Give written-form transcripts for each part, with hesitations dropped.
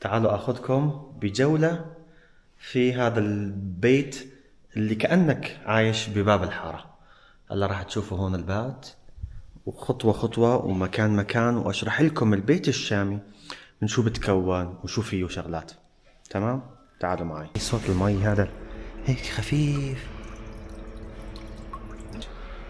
تعالوا أخذكم بجولة في هذا البيت اللي كأنك عايش بباب الحارة. هلا راح تشوفوا هون الباب وخطوة خطوة ومكان مكان، وأشرح لكم البيت الشامي من شو بتكون وشو فيه شغلات. تمام؟ تعالوا معي. صوت المي هذا هيك خفيف،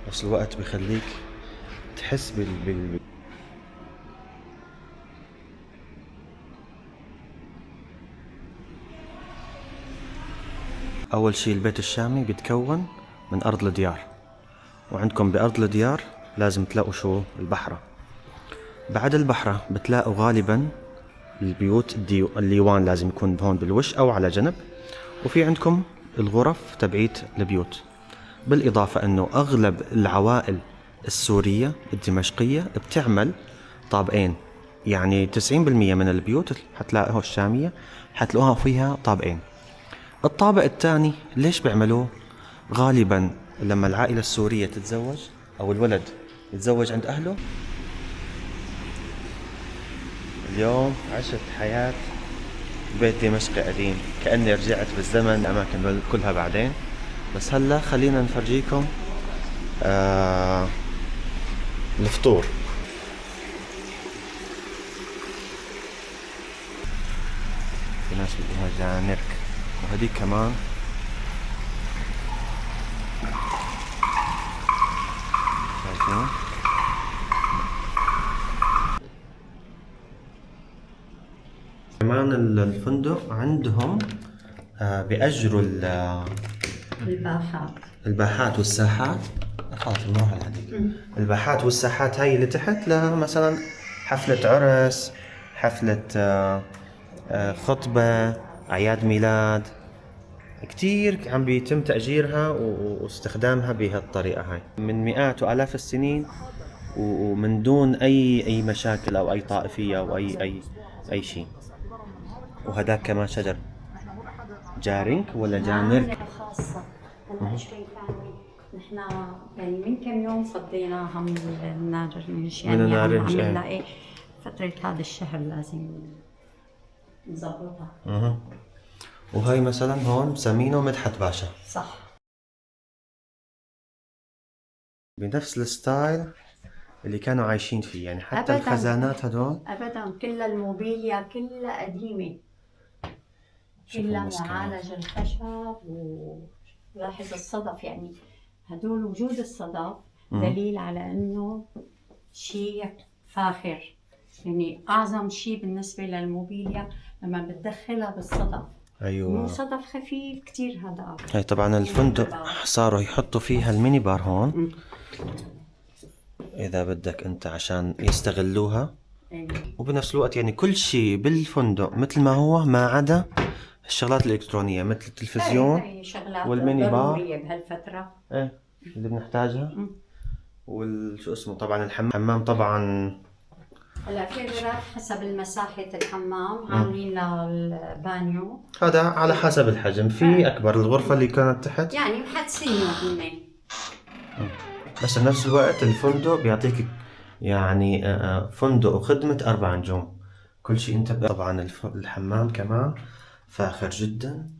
بس الوقت بخليك تحس أول شي البيت الشامي بيتكون من أرض الديار، وعندكم بأرض الديار لازم تلاقوا شو؟ البحرة. بعد البحرة بتلاقوا غالبا البيوت الليوان لازم يكون هون بالوش أو على جنب، وفي عندكم الغرف تبعيت البيوت. بالإضافة أنه أغلب العوائل السورية الدمشقية بتعمل طابقين، يعني 90% من البيوت حتلاقوها الشامية حتلاقوها فيها طابقين. الطابق الثاني ليش بيعملوه؟ غالبا لما العائلة السورية تتزوج أو الولد يتزوج عند أهله. اليوم عشت حياة بيت دمشقي قديم، كأني رجعت بالزمن الأماكن كلها بعدين. بس هلا خلينا نفرجيكم الفطور. في ناس بدها جانرك، وهديك كمان شايفين. كمان الفندق عندهم بيأجروا الباحات والساحات. خلاص بنروح على هذيك. الباحات والساحات هاي اللي تحت لها مثلا حفلة عرس، حفلة خطبة، أعياد ميلاد، كتير عم بيتم تأجيرها واستخدامها بهالطريقة هاي من مئات وآلاف السنين، ومن دون أي مشاكل أو أي طائفية أو أي شيء. وهداك كمان شجر جارينك ولا جانرك خاصة. هلا شوي ثاني نحن يعني من كم يوم فضيناها من النارنج، يعني من النارنج. عم نلاقي فترة هذا الشهر لازم نظبطها. وهي مثلا هون مسمينه مدحت باشا، صح، بنفس الستايل اللي كانوا عايشين فيه، يعني حتى أبداً. الخزانات هدول أبداً كل الموبيليا كلها قديمة، كلها معالج الخشب. ولاحظ الصدف، يعني هدول وجود الصدف دليل على انه شيء فاخر. يعني اعظم شيء بالنسبه للموبيليا لما بتدخلها بالصدف. ايوه، مو صدف خفيف كتير هذا. هي طبعا الفندق صاروا يحطوا فيها الميني بار هون اذا بدك انت عشان يستغلوها. وبنفس الوقت يعني كل شيء بالفندق مثل ما هو، ما عدا الشغلات الالكترونيه مثل التلفزيون هي شغلات والميني بار ضروريه بهالفتره اللي بنحتاجها. والشو اسمه طبعا الحمام طبعا. هلا في غرف حسب المساحه الحمام عاملين للبانيو، هذا على حسب الحجم. في اكبر الغرفه اللي كانت تحت يعني محدثينه هن. بس بنفس الوقت الفندق بيعطيك يعني فندق وخدمة 4 نجوم، كل شيء انت طبعا الحمام كمان فاخر جدا.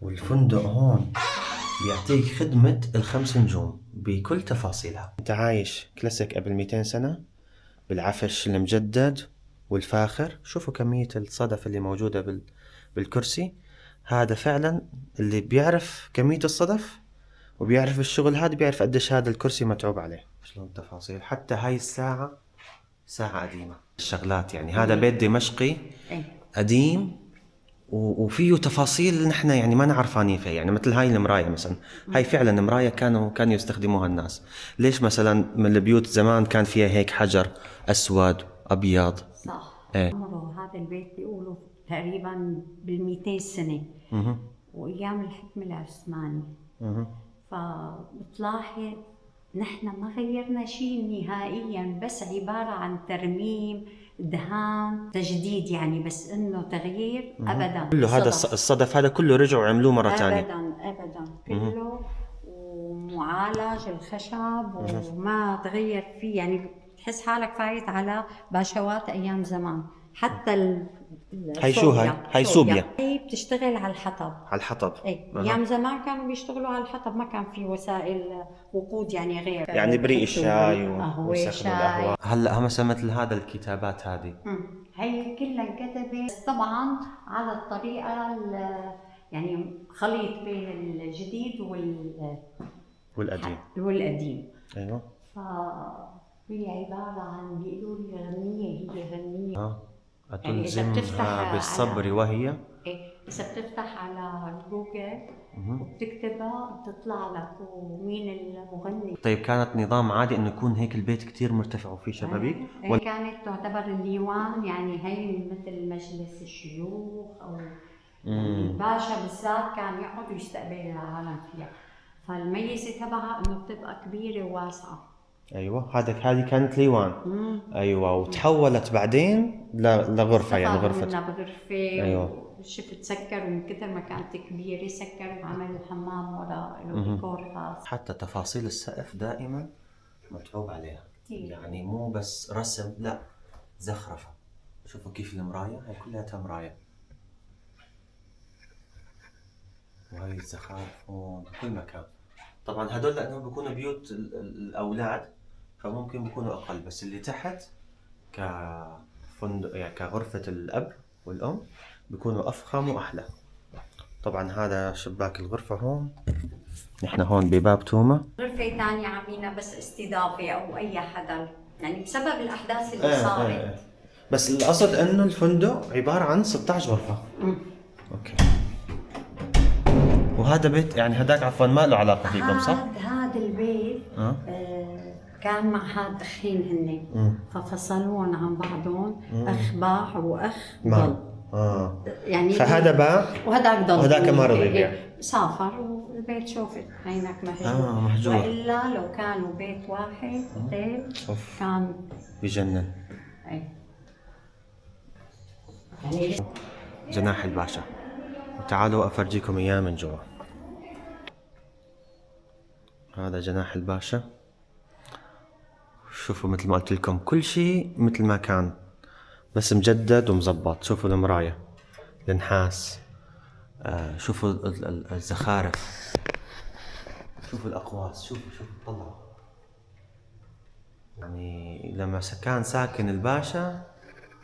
والفندق هون بيعطيك خدمة ال5 نجوم بكل تفاصيلها. انت عايش كلاسيك قبل 200 سنة بالعفش المجدد والفاخر. شوفوا كمية الصدف اللي موجودة بالكرسي. هذا فعلا اللي بيعرف كمية الصدف وبيعرف الشغل هذا بيعرف قديش هذا الكرسي متعوب عليه. شلون التفاصيل. حتى هاي الساعة ساعة قديمة. الشغلات يعني هذا بيت دمشقي قديم وفيه تفاصيل نحن يعني ما نعرفانين فيها. يعني مثل هاي المراية مثلا، هاي فعلا مراية كانوا يستخدموها الناس. ليش مثلا من البيوت زمان كان فيها هيك حجر أسود أبيض؟ صح. عمره هذا البيت بيقولوا تقريبا بال200 سنة، وأيام الحكم العثماني. فبتلاحظ نحن ما غيرنا شيء نهائيا، بس عبارة عن ترميم، دهان، تجديد، يعني بس انه تغيير ابدا. كله هذا الصدف هذا كله رجعوا عملوه مرة ثانية. ابدا كله. ومعالج الخشب وما تغير فيه، يعني بتحس حالك فايت على باشوات ايام زمان. حتى هاي شو هاي؟ هاي صوبيا. هي بتشتغل على الحطب. على الحطب. ايه ايام زمان كانوا بيشتغلوا على الحطب، ما كان في وسائل وقود يعني غير يعني بريق الشاي قهوة شاي. هلا مثلا مثل هذا الكتابات هذه هي كلها انكتبت طبعا على الطريقة يعني خليط بين الجديد والقديم. ايوه. فهي عبارة عن بيقولوا لي غنية، هي غنية. يعني أتلزمها بالصبر وهي. إيه إذا بتفتح على جوجل وبتكتبها بتطلع لك ومين المغني. طيب كانت نظام عادي إنه يكون هيك البيت كتير مرتفع وفيه شبابيك؟ كانت تعتبر الليوان، يعني هي مثل مجلس الشيوخ أو الباشا بالذات كان يقعد ويستقبل العالم فيها. فالميزة تبعها إنه بتبقى كبيرة وواسعة. ايوه هذه كانت ليوان. ايوه وتحولت بعدين لغرفه، يعني غرفه. بغرفه. ايوه شفت سكر ومن كثر ما كانت كبيره سكر وعملوا حمام وراء له ديكور خاص. حتى تفاصيل السقف دائما متعوب عليها يعني مو بس رسم، لا زخرفه. شوفوا كيف المرايه، هي كلها مرايه، وهي الزخارف هون بكل مكان. طبعا هدول لانهم بيكونوا بيوت الاولاد فممكن بيكونوا اقل، بس اللي تحت كفندق يعني كغرفة الاب والام بيكونوا افخم واحلى. طبعا هذا شباك الغرفة هون، نحن هون بباب توما. غرفة ثانية عاملينها بس استضافة او اي حدا، يعني بسبب الاحداث اللي صارت. بس القصد انه الفندق عبارة عن 16 غرفة. اوكي. وهذا بيت يعني هداك عفوا ما له علاقة فيكم صح؟ هذا البيت كان مع هاد اخين هن ففصلون عن بعضهم، اخ باع واخ ضل. يعني فهذا باع وهذاك ضل وهذاك ما رضي يبيع. سافر والبيت شوفت عينك مهجور. والا لو كانوا بيت واحد كان بجنن. يعني جناح الباشا، تعالوا افرجيكم اياه من جوا. هذا جناح الباشا. شوفوا مثل ما قلت لكم كل شيء مثل ما كان بس مجدد ومزبط. شوفوا المراية النحاس، شوفوا الزخارف، شوفوا الأقواس، شوفوا طلعوا. يعني لما كان ساكن الباشا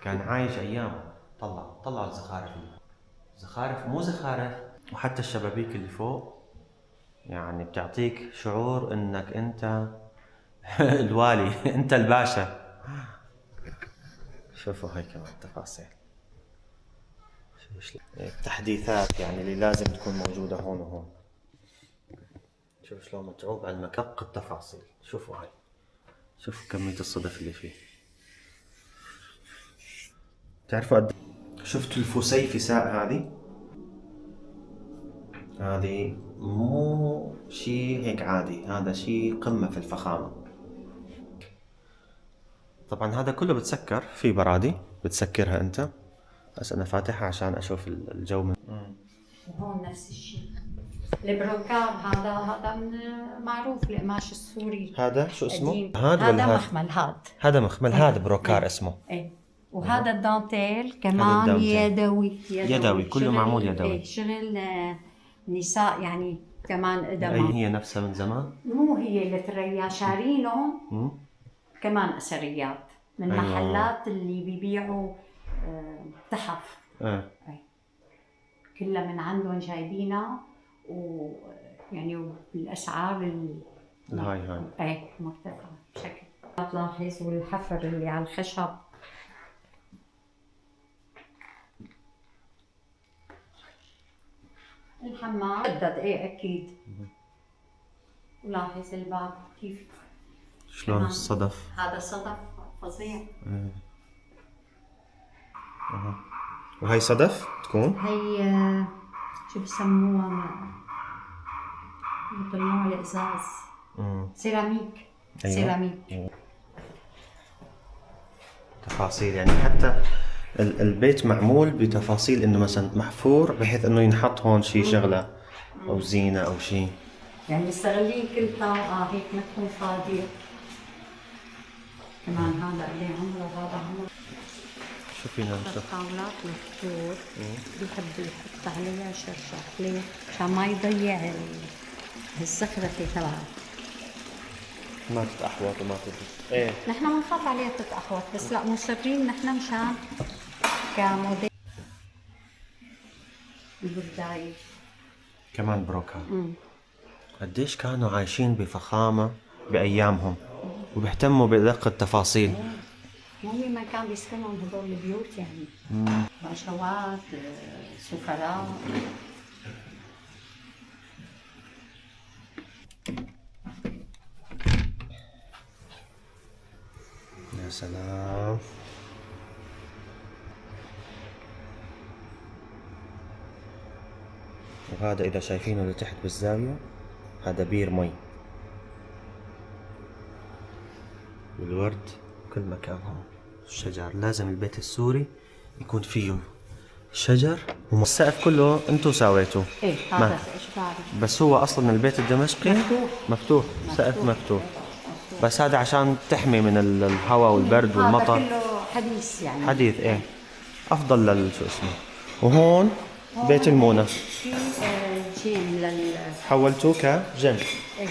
كان عايش أيامه. طلعوا الزخارف مو زخارف. وحتى الشبابيك اللي فوق يعني بتعطيك شعور انك انت الوالي انت الباشا. شوفوا هاي كمان تفاصيل، التحديثات يعني اللي لازم تكون موجودة هون وهون. شوف شلون متعوب على المكان، التفاصيل. شوفوا هاي، شوفوا كمية الصدف اللي فيه. تعرفوا شفتوا الفسيفساء هذه مو شيء هيك عادي، هذا شيء قمة في الفخامة. طبعا هذا كله بتسكر في برادي بتسكرها انت، بس انا فاتحها عشان اشوف الجو من وهون نفس الشيء. البروكار هذا من معروف القماش السوري. هذا شو اسمه؟ هذا مخمل. هذا مخمل. هذا بروكار اسمه. وهذا الدانتيل كمان يدوي كله معمول يدوي. شغل نساء يعني كمان قدما. هي نفسها من زمان؟ مو هي اللي تريا شارينهم كمان اثريات من محلات اللي بيبيعوا تحف. كلها من عندهم جايبينها، ويعني بالاسعار الهاي مرتفعه بشكل. تلاحظ والحفر اللي على الخشب. الحمام مجدد اكيد. ولاحظ الباب كيف شلون الصدف. هذا صدف فظيع. وهي صدف تكون؟ هي شو بسموها مثل نوع الازاز. سيراميك. سيراميك. تفاصيل يعني حتى البيت معمول بتفاصيل انه مثلا محفور بحيث انه ينحط هون شيء شغله او زينه او شيء. يعني مستغلين كل طاقه هيك ما تكون فاضيه. كمان هذا اللي عمره هذا عمره. شو فينا نشوف؟ الطاولات مفتوح بيحب يحط عليها شرشف ليه؟ عشان ما يضيع الزخرفة تبعها. ما تتأحوط وما تدرس. ايه نحن بنخاف عليها تتأحوط بس لا مصرين نحن مشان كموديل البرداية. كمان بروكا. قديش كانوا عايشين بفخامة بأيامهم وبيهتموا بدق التفاصيل. هم ما كان بيسكنهم هدول البيوت يعني. باشوات، سفراء. يا سلام. وهذا إذا شايفينه لتحت بالزاوية هذا بير مي. والورد كل مكان هون. الشجر لازم البيت السوري يكون فيه شجر والسقف كله انتو سويتوه. ايه هذا اجباري. بس هو اصلا البيت الدمشقي مفتوح سقف مفتوح. بس هذا عشان تحمي من الهواء والبرد والمطر. هذا كله حديث يعني. حديث ايه. افضل شو اسمه. وهون بيت المونة في جيم حولتوه كجيم. ايه.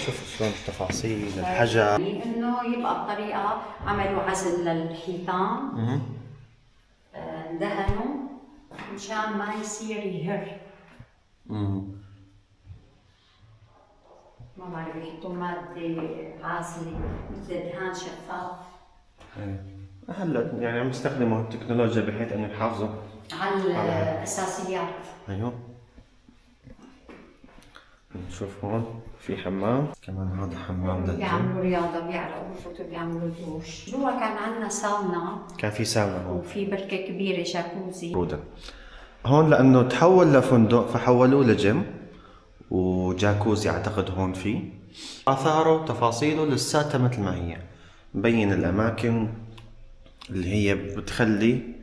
شوف شلون التفاصيل الحجر. انه يبقى بطريقه عملوا عزل للحيطان. دهنوا مشان ما يصير يهر. ما بعرف يحطوا ماده عازله مثل دهان شفاف. هلا يعني عم يستخدموا التكنولوجيا بحيث انه يحافظوا على الاساسيات. ايوه. نشوف هون في حمام كمان. هذا حمام للجيم. بيعملوا رياضه بيعرقوا بفوتوا بيعملوا دوش. جوا كان عندنا ساونا. كان في ساونا هون وفي بركه كبيره جاكوزي. برودة. هون لانه تحول لفندق فحولوه لجيم وجاكوزي اعتقد هون فيه. اثاره وتفاصيله لساتها مثل ما هي. مبين الاماكن اللي هي بتخلي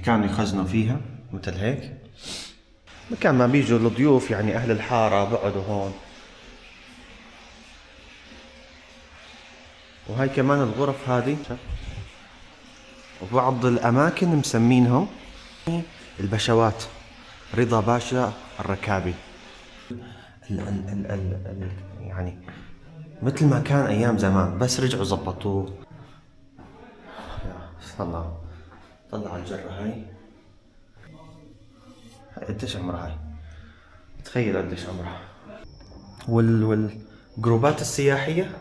كانوا يخزنوا فيها مثل هيك. مكان ما بيجوا الضيوف يعني اهل الحارة بقعدوا هون. وهي كمان الغرف هذه وبعض الاماكن مسمينهم البشوات. رضا باشا الركابي. ال يعني مثل ما كان ايام زمان بس رجعوا زبطوه. الله طلع الجرة هاي قديش عمرها هاي. تخيل قديش عمرها. والجروبات السياحية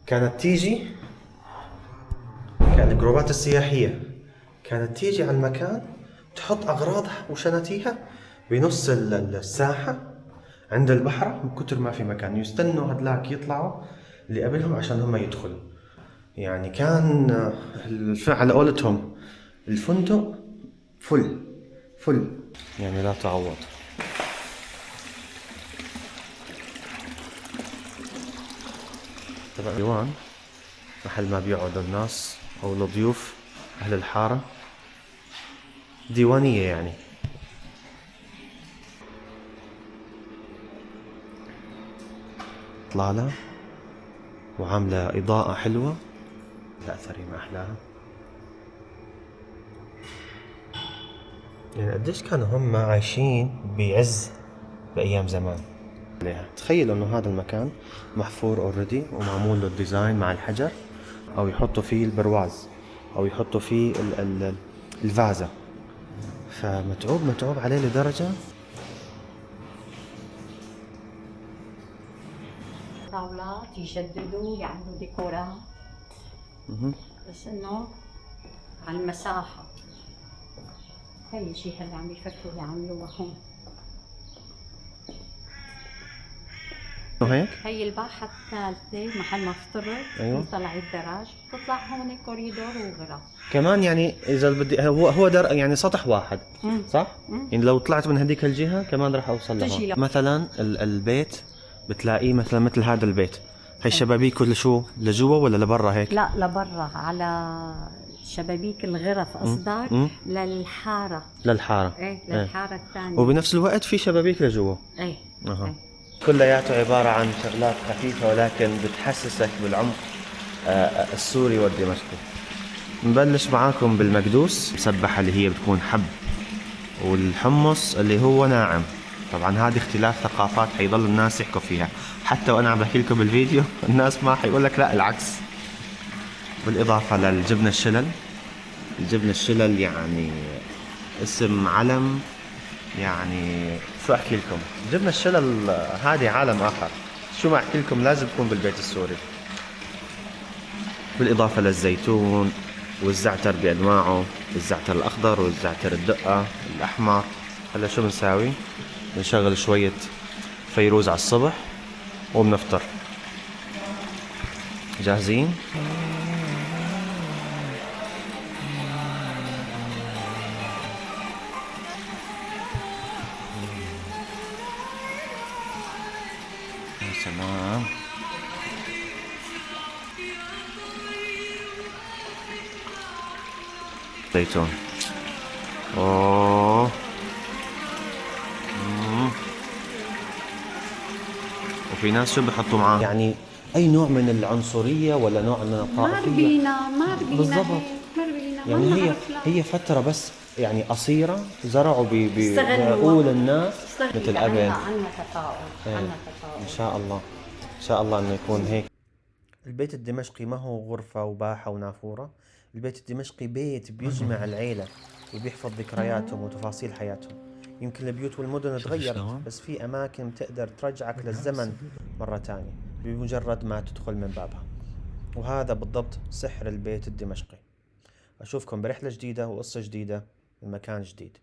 كانت تيجي. كانت الجروبات السياحية كانت تيجي على المكان تحط أغراضها وشناتيها بنص الساحة عند البحر من كتر ما في مكان. يستنوا هدلاك يطلعوا اللي قبلهم عشان هم يدخلوا. يعني كان على قولتهم الفندق فل يعني لا تعوض. طبعا ديوان محل ما بيقعدوا الناس او الضيوف اهل الحارة. ديوانية يعني. طلالة وعاملة إضاءة حلوة. لا ثري ما أحلاها. يعني قديش كانوا هم عايشين بعز بأيام زمان. تخيلوا إنه هذا المكان محفور اوريدي ومعمول له الديزاين مع الحجر أو يحطوا فيه البرواز أو يحطوا فيه الفازة. فمتعوب عليه لدرجة. طاولات يجددوا يعملوا ديكورات. بس انه على المساحة. هي الشيء اللي عم يفكروا يعملوها هون. هيك هي الباحة الثالثة محل ما افترض. أيوة. طلع الدراج بتطلع هون كوريدور وغرف. كمان يعني إذا بدي هو يعني سطح واحد. صح؟ يعني لو طلعت من هذيك الجهة كمان راح أوصل لهون. مثلا البيت بتلاقيه مثل هذا البيت. هي الشبابيك ولا شو لجوا ولا لبرا هيك؟ لا لبرا على شبابيك الغرف قصدك. للحارة. ايه للحارة الثانية. وبنفس الوقت في شبابيك لجوا. ايه. كلياته عبارة عن شغلات خفيفة ولكن بتحسسك بالعمق السوري والدمشقي. نبلش معاكم بالمقدوس، مسبحة اللي هي بتكون حب، والحمص اللي هو ناعم. طبعا هذه اختلاف ثقافات حيضل الناس يحكوا فيها، حتى وانا عم بحكي لكم بالفيديو الناس ما حيقول لك لا العكس. بالاضافة للجبنة الشلل. الجبنة الشلل يعني اسم علم، يعني شو احكي لكم، الجبنة الشلل هذه عالم اخر، شو ما احكي لكم لازم تكون بالبيت السوري. بالاضافة للزيتون والزعتر بانواعه، الزعتر الاخضر والزعتر الدقة الاحمر. هلا شو بنساوي؟ بنشغل شوية فيروز على الصبح وبنفطر. جاهزين؟ يا سلام. زيتون. اوه. وفي ناس شو بحطوا معاه؟ يعني اي نوع من العنصرية ولا نوع من ما الطائفية؟ ربينا بالضبط. ما ربينا ما يعني بنعرف لا. هي فترة بس يعني قصيرة زرعوا استغلوها. بعقول الناس مثل عنا قبل. عنا تفاؤل، عنا ان تفاؤل. شاء الله، ان شاء الله انه يكون هيك. البيت الدمشقي ما هو غرفة وباحة ونافورة. البيت الدمشقي بيت بيجمع العيلة وبيحفظ ذكرياتهم وتفاصيل حياتهم. يمكن البيوت والمدن تغيرت، بس في أماكن بتقدر ترجعك للزمن مرة تانية بمجرد ما تدخل من بابها. وهذا بالضبط سحر البيت الدمشقي. أشوفكم برحلة جديدة وقصة جديدة من مكان جديد.